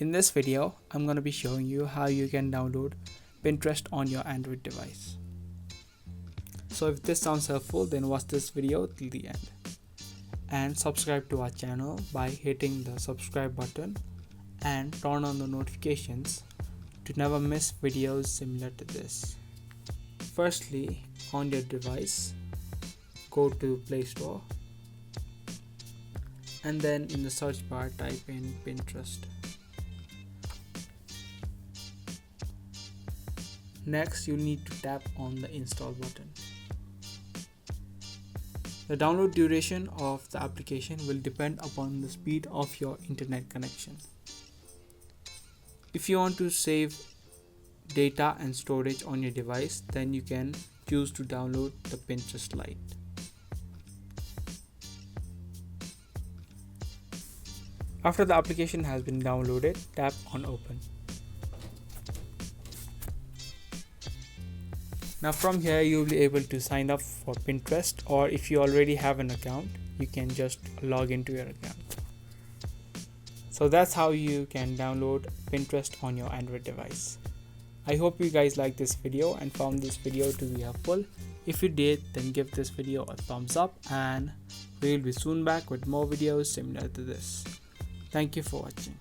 In this video, I'm going to be showing you how you can download Pinterest on your Android device. So if this sounds helpful, then watch this video till the end. And subscribe to our channel by hitting the subscribe button and turn on the notifications to never miss videos similar to this. Firstly, on your device, go to Play Store and then in the search bar type in Pinterest. Next, you need to tap on the install button. The download duration of the application will depend upon the speed of your internet connection. If you want to save data and storage on your device, then you can choose to download the Pinterest Lite. After the application has been downloaded, tap on Open. Now from here you will be able to sign up for Pinterest, or if you already have an account, you can just log into your account. So that's how you can download Pinterest on your Android device. I hope you guys liked this video and found this video to be helpful. If you did, then give this video a thumbs up and we will be soon back with more videos similar to this. Thank you for watching.